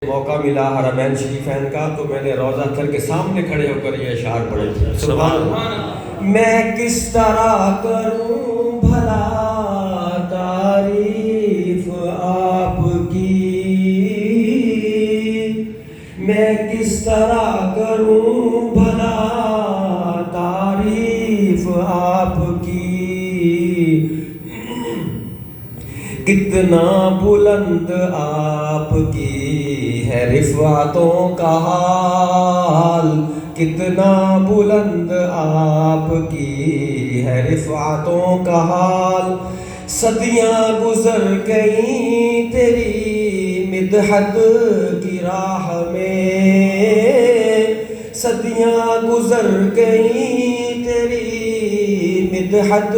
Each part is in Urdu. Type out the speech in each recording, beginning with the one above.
موقع ملا حرمین شریفین کا تو میں نے روضہ تھر کے سامنے کھڑے ہو کر یہ اشعار پڑھے تھے۔ سبحان اللہ۔ میں کس طرح کروں بھلا تعریف آپ کی، میں کس طرح کروں بھلا تعریف آپ کی، کتنا بلند آپ کی ہے رفعتوں کا حال، کتنا بلند آپ کی ہے رفعتوں کا حال، صدیاں گزر گئیں تیری مدحت کی راہ میں، صدیاں گزر گئیں تیری مدحت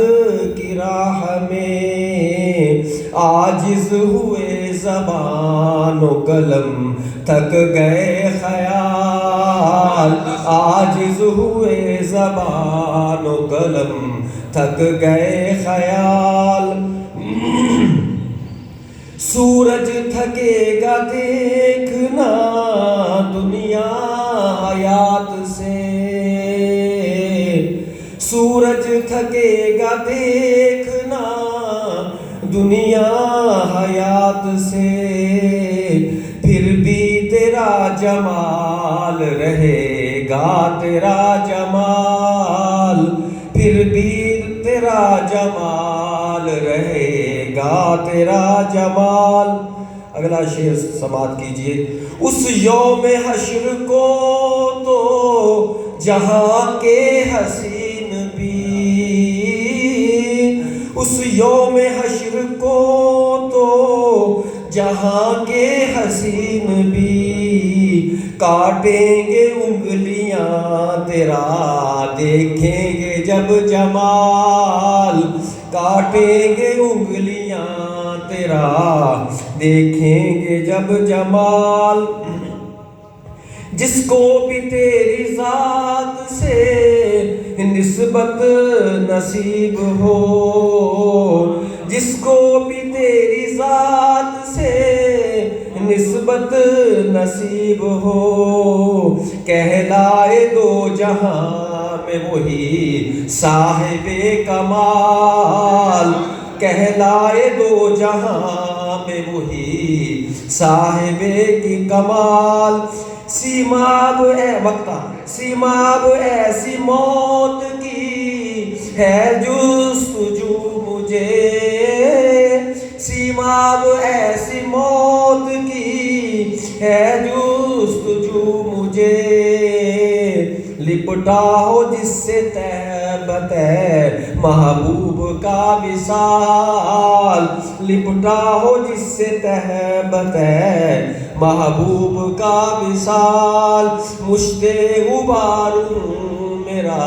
کی راہ میں، عاجز ہوئے زبان و قلم تھک گئے خیال، عاجز ہوئے زبان و قلم تھک گئے خیال، سورج تھکے گا دیکھنا دنیا حیات سے، سورج تھکے گا دیکھنا دنیا حیات سے، پھر بھی تیرا جمال رہے گا تیرا جمال، پھر بھی تیرا جمال رہے گا تیرا جمال۔ اگلا شعر سماعت کیجئے۔ اس یوم حشر کو تو جہاں کے حسین بھی، اس یوم حشر کو تو جہاں کے حسین بھی کاٹیں گے انگلیاں تیرا دیکھیں گے جب جمال، کاٹیں گے انگلیاں تیرا دیکھیں گے جب جمال، جس کو بھی تیری ذات سے نسبت نصیب ہو، جس کو بھی تیری ذات سے نسبت نصیب ہو، کہلائے دو جہاں میں وہی صاحب کمال، کہلائے دو جہاں میں وہی صاحب کی کمال، سیماب اے وقتہ سیماب ایسی موت کی ہے جستجو مجھے، سیماب ایسی موت کی ہے جستجو مجھے، لپٹا ہو جس سے تہبت ہے محبوب کا وصال، لپٹا ہو جس سے تہبت ہے محبوب کا وصال، مشت غباروں میرا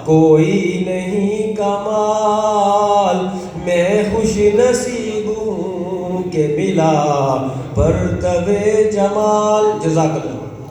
کوئی نہیں کمال، میں خوش نصیب ہوں کہ ملا پرتو جمال۔ جزاک اللہ۔